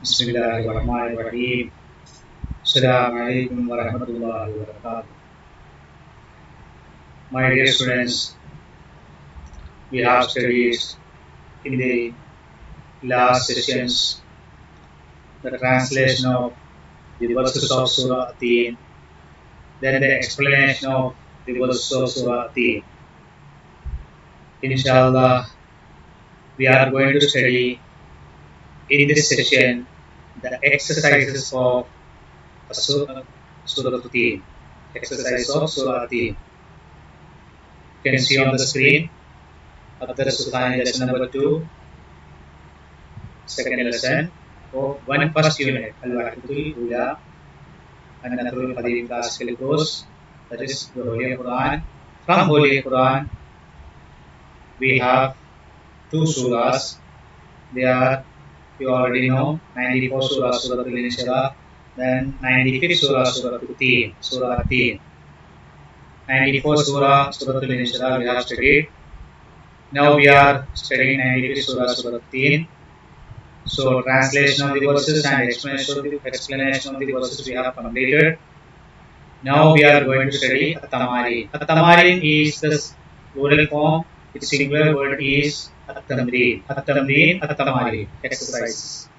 Bismillahirrahmanirrahim. Assalamualaikum warahmatullahi wabarakatuh. My dear students, we have studied in the last sessions the translation of the verses of Surah Ateen, then the explanation of the verses of Surah Ateen. Inshallah, we are going to study in this session the exercises of Surah Ateen. Exercise of Surah Ateen. You can see on the screen. Adar Sultani lesson number 2, second lesson of one first unit, Al-Wahidatul Ula, and Nathurul Qadim classical course, that is the Holy Quran. From Holy Quran, we have two surahs. They are, you already know, 94 surah, Surah Al-Inshirah, then 95th surah, Surah Al-Teen, Surah Al-Teen. 94 surah, Surah Al-Inshirah, we have studied. Now we are studying 95th surah, Surah Al-Teen. So translation of the verses and explanation of the verses we have completed. Now we are going to study At-Tamarin. At-Tamarin is the plural form. Its singular word is At-Tamrin. At-Tamrin, At-Tamarin. Exercises.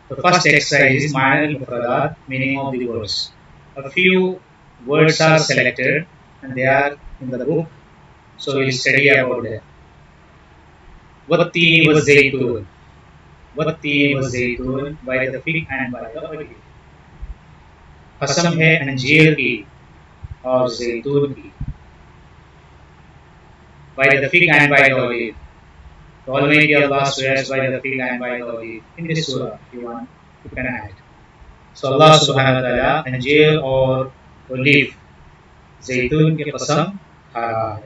The first exercise is Ma'na al-Mufradat, meaning of the words. A few words are selected and they are in the book. So we will study about them. Wat-Tini wa-Zaytun. Wat-Tini wa-Zaytun, by the fig and by the olive. कसम है अंजीर की और जैतून की. By the fig and by the olive. The Almighty Allah swears by the fig and by the olive. In this surah, if you want, you can add. So Allah subhanahu wa ta'ala अंजीर और olive, जैतून की कसम खा रहा है.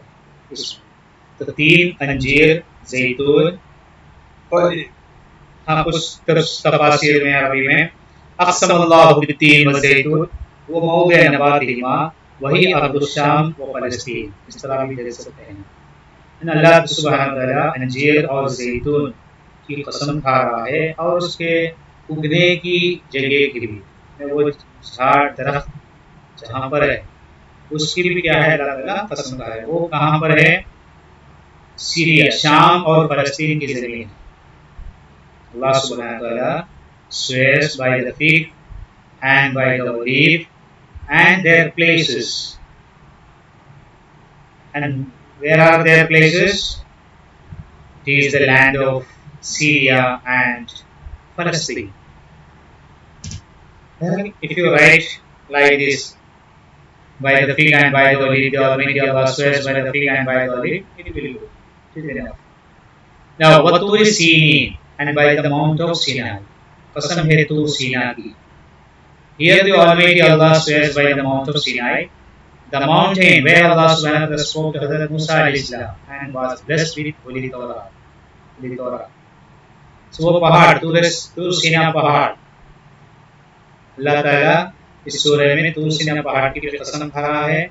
तो तीन अंजीर, जैतून, olive. हाँ, कुछ तफसीर में अरबी में अक़सम अल्लाहु बित्तीन व ज़ैतून, वो मौज़े नबातिहिमा, वही अर्दुश्शाम व फ़लस्तीन. इस तरह भी देख सकते हैं. अल्लाह सुब्हानहू व तआला अंजीर और जैतून की कसम खा रहा है और उसके उगने की जगह की भी, वो झाड़ दरख्त जहाँ पर है उसकी भी क्या है, अल्लाह ताला कसम खा रहा है. वो कहाँ पर है? सीरिया, शाम और फ़लस्तीन की ज़मीन. Allah subhanahu wa ta'ala swears by the fig and by the olive and their places. And where are their places? It is the land of Syria and Palestine. If you write like this, by the fig and by the olive, the Almighty Allah swears by the fig and by the olive, it will do. It is enough. Now, what is Sinai? And by the mount of Sinai. Qasam hai tu Sinai ki. Here the Almighty Allah swears by the mount of Sinai, the mountain where Allah subhanahu wa ta'ala spoke to Hazrat Musa alayhi salam and was blessed with Holy Torah. So वो पहाड़, तूर सीना पहाड़, अल्लाह ताला इस सूरह में तूर सीना पहाड़ की कसम खा रहा है.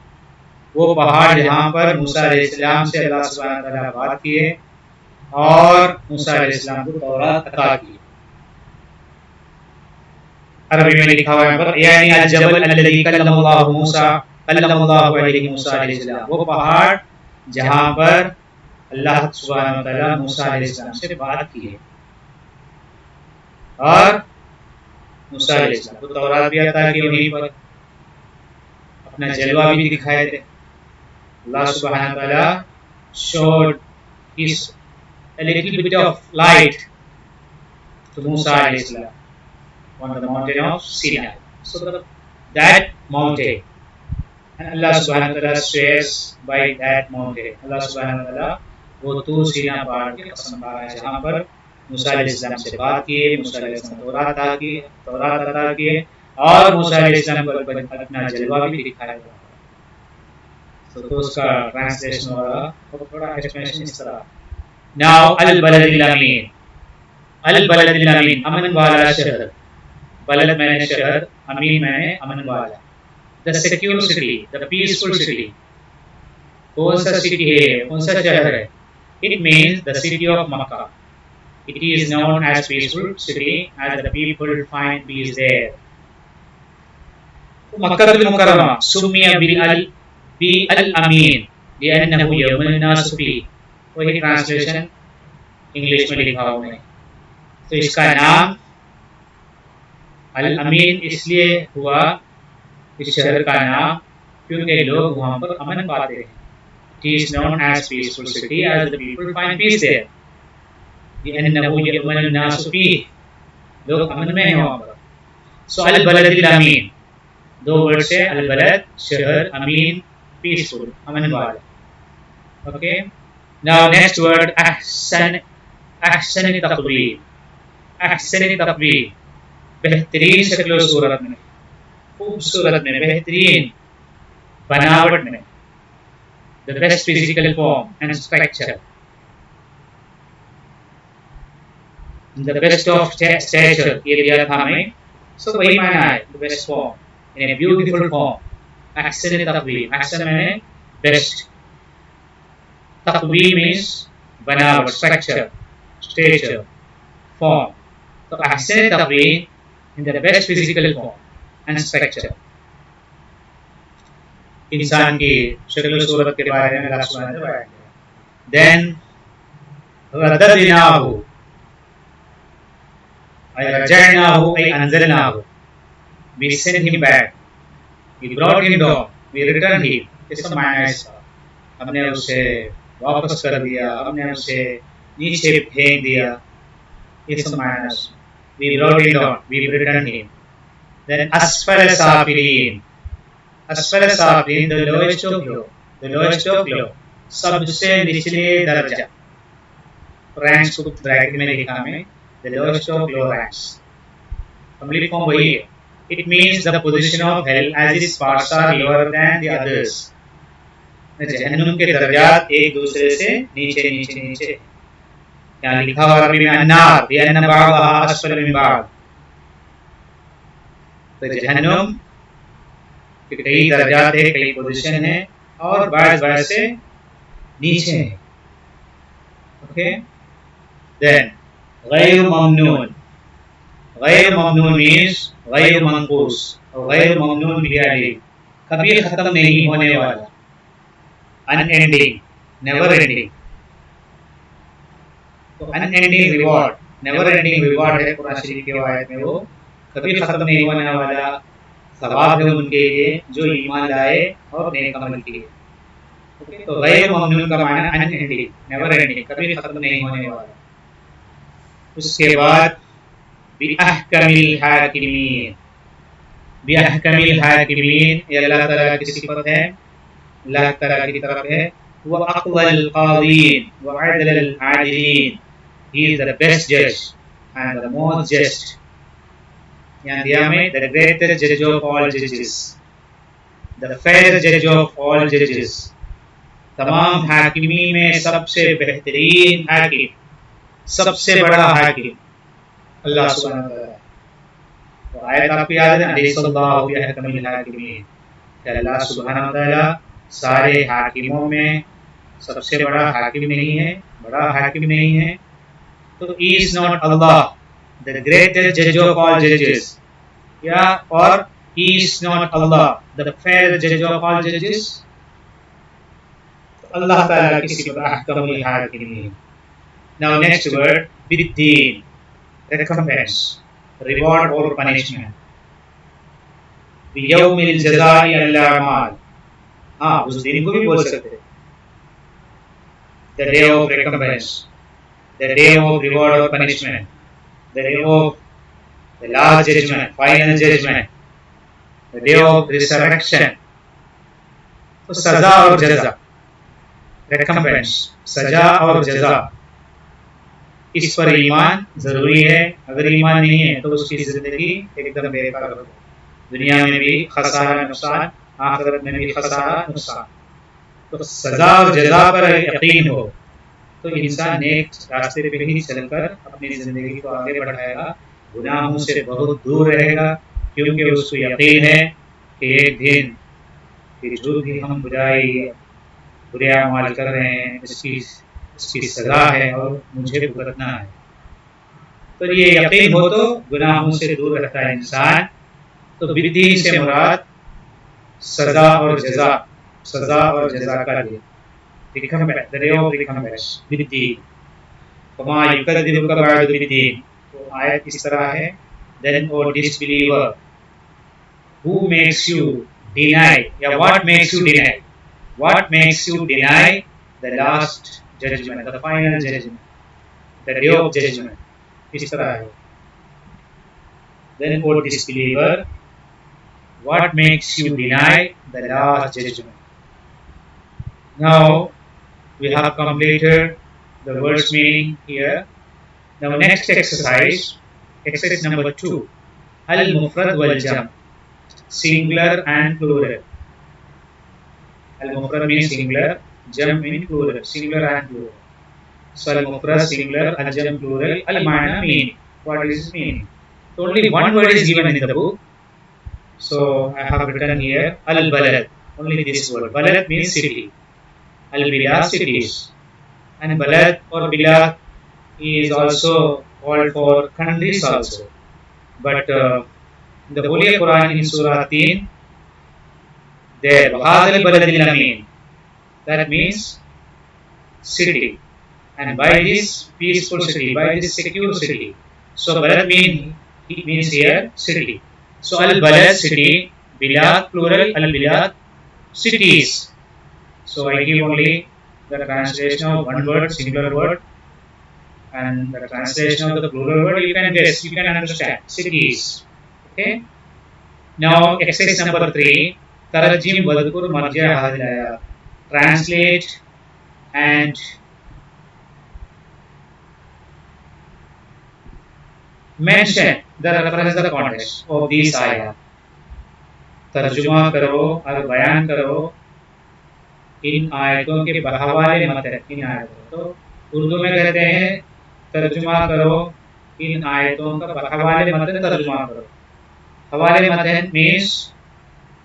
वो पहाड़ जहाँ पर मूसा अलैहिस्सलाम से अल्लाह सुब्हानहू व तआला बात किए और मूसा अलैहिस्सलाम को तौरात अता की. अरबी में लिखा हुआ है पर यानी अल-जबल अल्लज़ी कल्लमल्लाहु मूसा कल्लमल्लाहु अलैहि मूसा अलैहिस्सलाम, वो पहाड़ जहाँ पर अल्लाह सुब्हानहू व तआला मूसा अलैहिस्सलाम से बात की है और मूसा अलैहिस्सलाम को तौरात भी अता की, वहीं पर अपना जलवा भी दिखाए थे. अल्लाह सुब्हानहू व तआला showed his a little bit of light to Musa alayhi salam on the mountain of Sinai. So that mountain, and Allah subhanahu wa ta'ala swears by that mountain. Allah subhanahu wa ta'ala वो तूर सीना पहाड़ की कसम खा रहा है जहाँ पर मूसा अलैहिस्सलाम से बात किए, मूसा अलैहिस्सलाम तौरात अता किए और मूसा अलैहिस्सलाम को अपना जलवा भी दिखाया. तो उसका ट्रांसलेशन और थोड़ा एक्सप्लेनेशन इस तरह. Now al-baladil amin. Al-baladil amin, अमन वाला शहर. बलद मैंने शहर, अमीन मैंने अमन वाला. The secure city, the peaceful city. कौन सा सिटी है, कौन सा शहर है? It means the city of Makkah. It is known as peaceful city as the people find peace there. मक्कतुल मुकर्रमा सुम्मिया बिल अमीन लिअन्नहु यउमुन नासु फीह। वही ट्रांसलेशन इंग्लिश में लिखा हुआ है। तो इसका नाम अल अमीन इसलिए हुआ, इस शहर का नाम, क्योंकि लोग वहाँ पर अमन पाते हैं। It is known as peaceful city as the people find peace there. लिअन्नहु यउमुन नासु फीह, लोग अमन में हैं वहाँ पर। सो अल बलदिल अमीन, दो वर्ड से, अल बलद शहर, अमीन पीसफुल, अमन वाला। ओके, नाउ नेक्स्ट वर्ड अहसन। अहसन तक़वीम, अहसन तक़वीम बेहतरीन शक्ल सूरत में, खूबसूरत में, बेहतरीन बनावट में, the best physical form and structure, the best of stature, ये दिया था हमें। सो वही माना है, the best form in a beautiful form। Ahsan तक़वीम, अहसन मैंने बेस्ट, तक़वीम मीन्स बनावट, स्ट्रक्चर, स्टेचर, फॉर्म। तो Ahsan तक़वीम in the best physical form and structure। इंसान की शक्ल सूरत के बारे में अल्लाह सुब्हानहू व तआला। देन रददनाहु, ay raja'nahu ay anzalnahu, we sent him back, we brought him down, we returned him। इसका मायना है इसका, हमने उसे वापस कर दिया, हमने उसे नीचे फेंक दिया, इसका मायना है। we brought him down, we returned him। then asfala safilin, asfala safilin the lowest of low, the lowest of low, सबसे निचले दर्जा, रैंक्स को ब्रैकेट में लिखा हमें, the lowest of low ranks। Complete form वही है। it means the position of hell as its parts are lower than the others। जहन्नुम के दर्जात एक दूसरे से नीचे नीचे नीचे। यहाँ लिखा हुआ अरबी में अन्नार बिअन्न बअदहा अस्फल मिन बअद। तो जहन्नुम के कई दर्जात है, कई पोजीशन है, और बाज़ से नीचे है। ओके, देन गैर ममनून, गैर ममनून मीन्स गैर मनकूस, और गैर ममनून भी अली, कभी खत्म नहीं होने वाला, अनएंडिंग, नेवर एंडिंग। तो unending reward, never ending reward है कुरान शरीफ की आयत में, वो कभी खत्म नहीं होने वाला सवाब है उनके लिए जो ईमान लाए और नेक अमल किए। ओके, तो गैर ममनून का माना अनएंडिंग, नेवर एंडिंग, कभी खत्म नहीं होने वाला। उसके बाद बिअहकमिल हाकिमीन, बिअहकमिल हाकिमीन ये अल्लाह ताला की सिफत है, अल्लाह ताला की तरफ है। व अक़वल क़ादीन व अदलल आदिलीन, he is the best judge and the most just। यहाँ दिया में the greatest judge of all judges, the fair judge of all judges। तमाम हाकिमी में सबसे बेहतरीन हाकिम, सबसे बड़ा हाकिम अल्लाह सुब्हानहू व तआला। तो आयत आपको याद है, अलैहिस्सलाहु बिअहकमिल हाकिमीन, अल्लाह सुब्हानहू व तआला सारे हाकिमों में सबसे बड़ा हाकिम नहीं है, बड़ा हाकिम नहीं है। तो is not Allah the greatest जज ऑफ ऑल जजेस, या और is not Allah the fair जज ऑफ ऑल जजेस। अल्लाह ताला की सिफत अहकमुल हाकिमीन। Now next word बिद्दीन, recompense, reward और पनिशमेंट। बियौमिल जज़ाई अल अमाल, हाँ उस दिन को भी बोल सकते हैं, the day of recompense, the day of reward or punishment, the day of the last judgment, final judgment, the day of resurrection। तो सजा और जजा, recompense, सजा और जजा, इस पर ईमान जरूरी है। अगर ईमान नहीं है तो उसकी जिंदगी एकदम बेकार हो, दुनिया में भी खसारा नुकसान, आखिरत में भी खसारा नुकसान। तो सजा और जजा पर यकीन हो तो इंसान नेक रास्ते पे ही चलकर अपनी जिंदगी को आगे बढ़ाएगा, गुनाहों से बहुत दूर रहेगा, क्योंकि उसको यकीन है कि एक दिन कि जो भी हम बुरे अमाल कर रहे हैं इसकी सजा है और मुझे भुगतना है। तो ये यकीन हो तो गुनाहों से दूर रहता है इंसान। तो बिद्दीन से मुराद सजा और जजा, सजा और जजा का दिन, recompense, the day of recompense, बिद्दीन। वमा युकद्दिबुका बअदु बिद्दीन। तो आयत इस तरह है, then O disbeliever, who makes you deny, या what makes you deny, what makes you deny the last judgment, the final judgment, the day of judgment, इस तरह है। Then O disbeliever, what makes you deny the last judgment? Now we have completed the words meaning here. Now next exercise, exercise number 2, al-mufrad wal-jam, singular and plural. Al-mufrad means singular, jam means plural, singular and plural. So al-mufrad singular, al-jam plural, al-ma'na meaning. What is meaning? So only one word is given in the book. So I have written here al-balad, only this word. Balad means city, al-bilad cities, and balad or bilad is also called for countries also. But in the Holy Quran in Surah 3, there wahad al-balad al-amin, that means city, and by this peaceful city, by this secure city. So balad means here city. So al-balad city, bilad plural, al-bilad cities. So I give only the translation of one word, singular word, and the translation of the plural word. You can guess, you can understand. Cities. Okay. Now exercise number 3. Tarjim wadhkur marja hadhihi ayat. Translate and mention the reference, the context of these ayat. तर्जुमा करो और बयान करो इन आयतों के बहवाले मतन, इन आयतों, तो उर्दू में कहते हैं तर्जुमा करो इन आयतों का बहवाले मतन, तर्जुमा करो। हवाले मतन मीन्स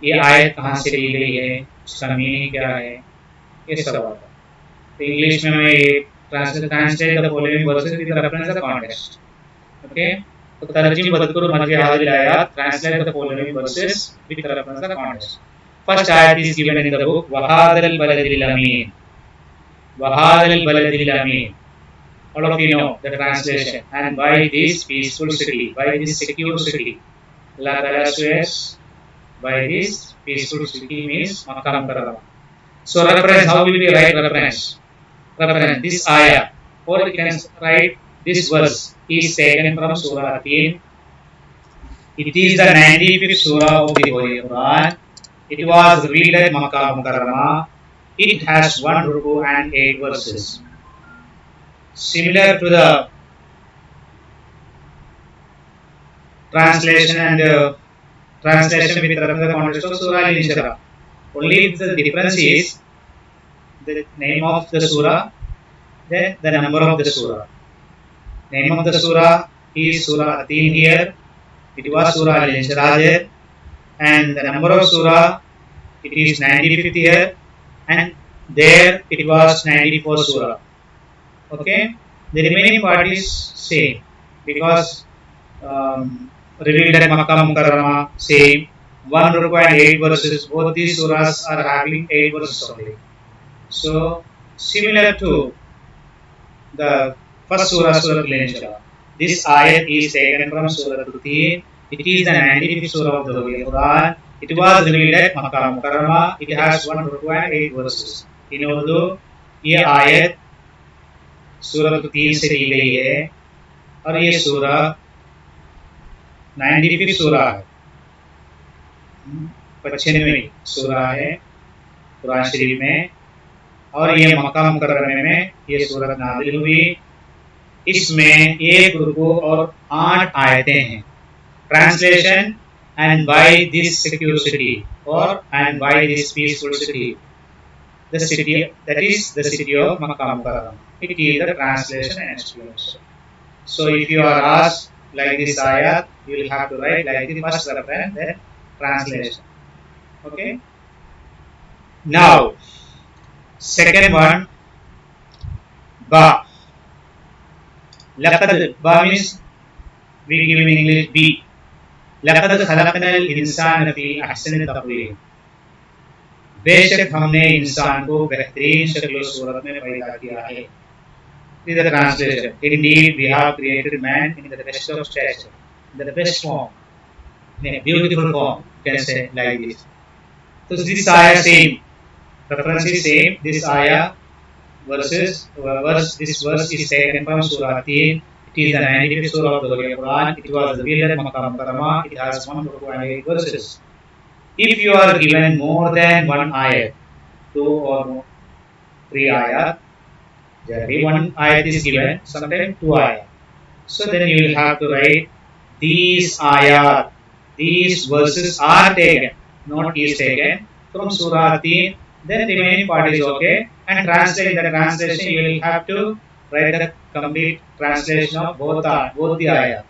ये आयत कहाँ से ली गई है, इसका मीनिंग क्या है, ये सब आता है। तो इंग्लिश में मैं ये translate the following verses with reference the context. Okay, so tarjim wadhkur marja hadhihi ayat, translate the following verses with reference the context. First ayat is given in the book, wahadal baladil amin, wahadal baladil amin. All of you know the translation. And by this peaceful city, by this secure city, Allah Ta'ala swears by this peaceful city means Makkah Mukarramah. So reference, how will we write reference? Reference, this ayah, or you can write this verse is taken from Surah 3. It is the 95th Surah of the Holy Quran. It was revealed at Makkah Mukarramah. It has 1 ruku and 8 verses. Similar to the translation and translation with reference to the context of Surah Al-Inshirah. Only the difference is the name of the surah, then the number of the surah. Name of the surah is Surah Atin here. It was Surah Al-Inshirah there, and the number of surah, it is 95th here, and there it was 94 surah. Okay, the remaining part is same because revealed at Makkah Mukarramah, same 1 ruku and 8 verses. Both these surahs are having 8 verses only. So similar to the first surah, Surah Al-Inshirah, this ayat is taken from Surah Al-Tin. It is the 95th surah of the Holy Quran. It was revealed at Makkah Mukarramah. It has 1 ruku and 8 verses. In Urdu, ये आयत सूरह Al-Tin से ली गई है और ये सूरह 95th सूरह है, 95वीं सूरह है कुरान शरीफ में, और ये मक्का मुकर्रमे में ये सूरत नाज़िल हुई। इसमें 1 रुकू और 8 आयतें हैं। Translation, and by this secure city, और and by this peaceful city, the city that is the city of Makkah मुकर्रमा। It is the translation and explanation. So if you are asked like this ayat, you will have to write like the first reference, then translation. Okay, now second one, ba. Laqad, ba means we give in English B. लक़द खलक़नल इंसान फी अहसन तक़वीम, बेशक हमने इंसान को बेहतरीन शक्ल सूरत में पैदा किया है. This is the translation. Indeed, we have created man in the best of stature, in the best form, in a beautiful form. You can say like this. So this ayah same, reference is same. This ayah this verse is taken from Surah Teen. It is the 95th surah of the Holy Quran. It was revealed at Makkah Mukarramah. It has 128 verses. If you are given more than one ayat, 2 or more, 3 ayat, generally one ayat is given, sometimes 2 ayat. So then you will have to write these ayat, these verses are taken, not is taken from Surah Teen. Then the remaining part is okay. And translate the translation, you will have to write the complete translation of both the ayat.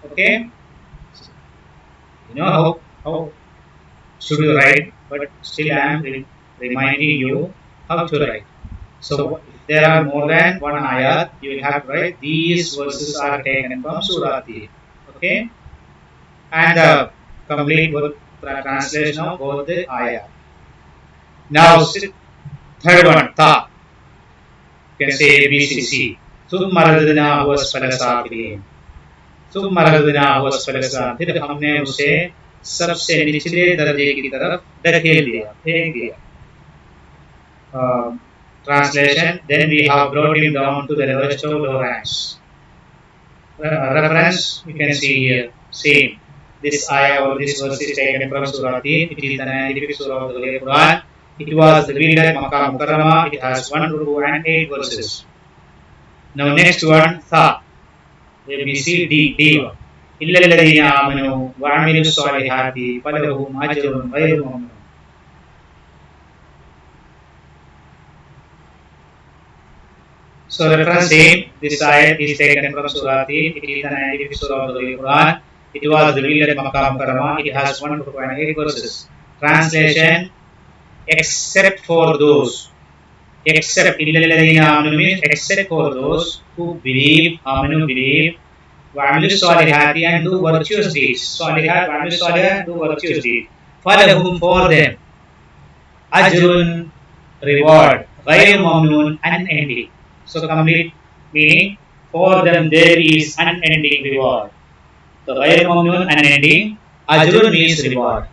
Okay? You know how should you write, but still I am reminding you how to write. So if there are more than one ayat, you will have to write these verses are taken from Surah Teen. Okay? And the complete translation of both the ayat. Now, third one, ta. You can say A, B, C, C. ثم رددناه أسفل سافلين. ثم رددناه أسفल سافلين. फिर हमने उसे सबसे निचले दर्जे की तरफ धकेल दिया, फेंक दिया. Translation: Then we have brought him down to the lowest of low ranks. Reference you can see here, same. This ayah or this verse is taken from Surah Teen. It is the 95th surah of the Holy Quran. It was revealed at Makkah Mukarramah. It has 1 ruku and 8 verses. Now next one, Tha. A, B, C, D, D1. إِلَّا الَّذِينَ آمَنُوا وَعَمِلُوا الصَّالِحَاتِ فَلَهُمْ أَجْرٌ غَيْرُ مَمْنُونٍ. So reference same. This ayat is taken from Surah Teen. It is the 95th surah of the Holy Quran. It was revealed at Makkah Mukarramah. It has 1 ruku and 8 verses. Translation: Except for those. Except illalladhina amanu means except for those who believe, amanu believe, wa'amilu salihati and do virtuous deeds. Salihat, wa'amilu salihat, do virtuous deeds. Falahum for them. Ajrun, reward. Ghayr mamnoon, unending. So complete meaning, for them there is unending reward. So ghayr mamnoon, unending. Ajrun means reward.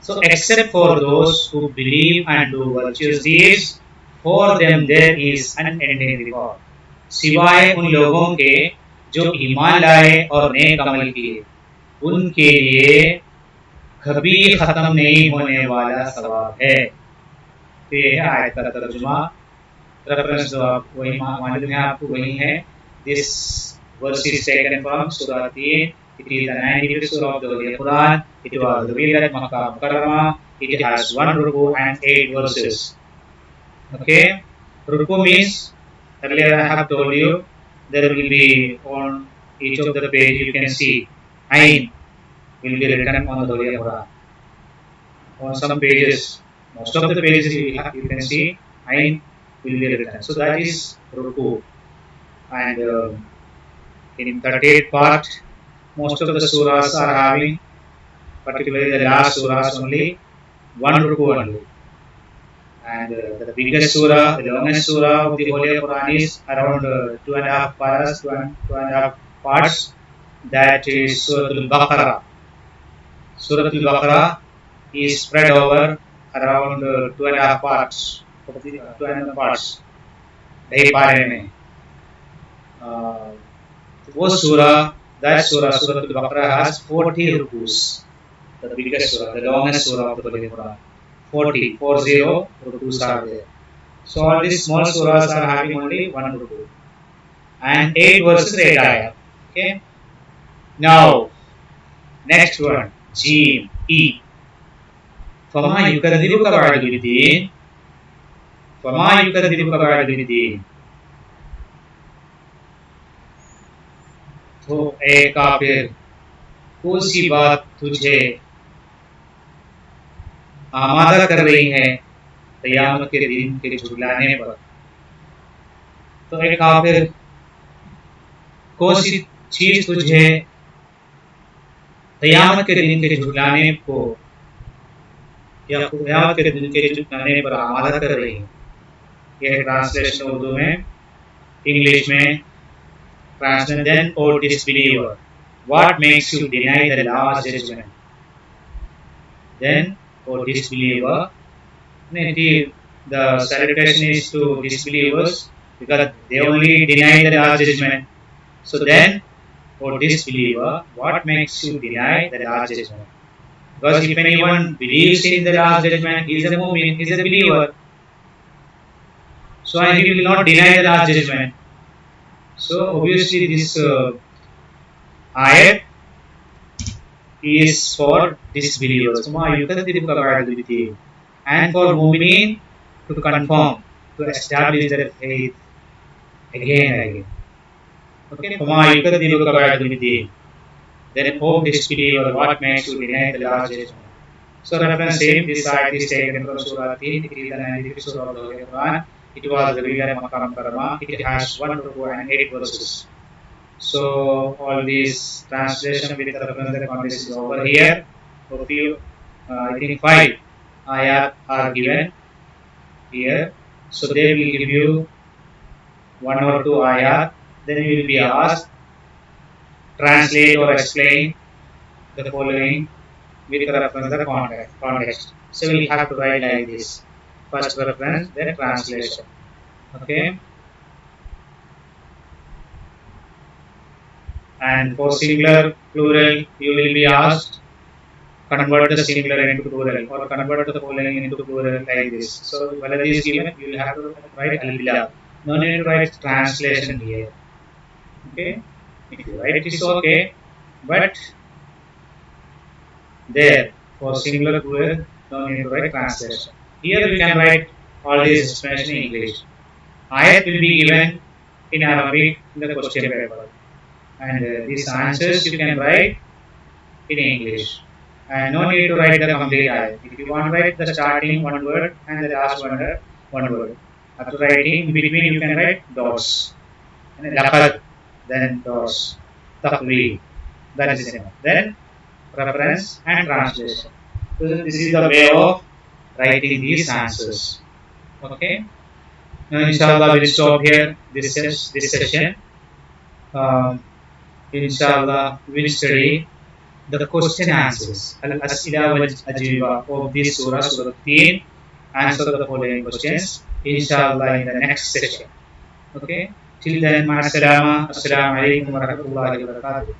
So except for those who believe and do virtuous deeds, for them there is unending reward. सिवाय उन लोगों के जो ईमान लाए और नेक अमल किए, उनके लिए कभी खत्म नहीं होने वाला सवाब है. तो ये है आयत का तर्जुमा. रेफरेंस जो आप वही मालूम है आपको वही है. This verse is taken from सूरह तीन. It is the 95th surah of the Holy Quran. It was revealed at Makkah Mukarramah. It has 1 ruku and 8 verses. Okay, ruku means, earlier I have told you, there will be on each of the page you can see Ain will be written on the Holy Quran. On some pages, most of the pages you can see Ain will be written. So that is ruku. And in 38th part, most of the surahs are having, particularly the last surahs, only 1 ruku only. And the biggest surah, the longest surah of the Holy Quran is around 2.5 paras, 2.5 parts. That is Surah Al-Baqarah. Surah Al-Baqarah is spread over around 2.5 parts. 2.5 parts. Dahi pare mein. Surah Al-Baqarah has 40 rukus. The biggest surah, the longest surah of the Holy Quran. 40 rukus are there. So all these small surahs are having only 1 ruku. And 8 verses, 8 ayah. Okay. Now, next one, Jim, E. فَمَا يُكَذِّبُكَ بَعْدُ بِالدِّينِ. فَمَا يُكَذِّبُكَ بَعْدُ بِالدِّينِ. तो ए काफिर, कौन सी बात तुझे आमादा कर रही है क़यामत के दिन के झुटलाने पर. तो एक काफिर, कौन सी चीज तुझे क़यामत के दिन के झुटलाने को या क़यामत के दिन के झुटलाने पर आमादा कर रही है। यह ट्रांसलेशन उर्दू में, इंग्लिश में translation then O disbeliever what makes you deny the last judgment, then O disbeliever, the salutation is to disbelievers because they only deny the last judgment. So then, O disbeliever, what makes you deny the last judgment? Because if anyone believes in the last judgment, he is a mu'min, he is a believer. So and he will not deny the last judgment. So obviously this ayat is for disbelievers. And for mu'minin to confirm, to establish their faith again and again. Okay, then O disbeliever, what makes you deny the last judgment? So reference same, this ayat is taken from Surah 3, it is the 95th Surah of the Holy Quran. It was revealed in Makkah Mukarramah. It has 1 ruku and 8 verses. So all these translation with reference context is over here. So few, I think 5 ayat are given here. So they will give you 1 or 2 ayat. Then you will be asked translate or explain the following with reference to the context. So we have to write like this: first reference, then translation. Okay. And for singular, plural, you will be asked convert the singular into plural or convert the following into plural like this. So whether is given, you will have to write al-bila. No need to write translation here. Okay. If you write it is okay, but there for singular, plural, no need to write translation. Here we can write all these expressions in English. Ayat will be given in Arabic in the question paper, and these answers you can write in English. And no need to write the complete ayat. If you want to write the starting one word and the last one word. After writing, in between you can write dots. And laqad, then dots. Taqweed, that is enough. Then reference and translation. So this is the way of writing these answers. Okay. Now inshallah we'll stop here this session. Inshallah we'll study the question answers, al-as'ila wal ajwiba of this surah, Surah 13. Answer the following questions, inshallah, in the next session. Okay. Till then, ma'as salama. Assalamu alaikum wa rahmatullahi wa barakatuh.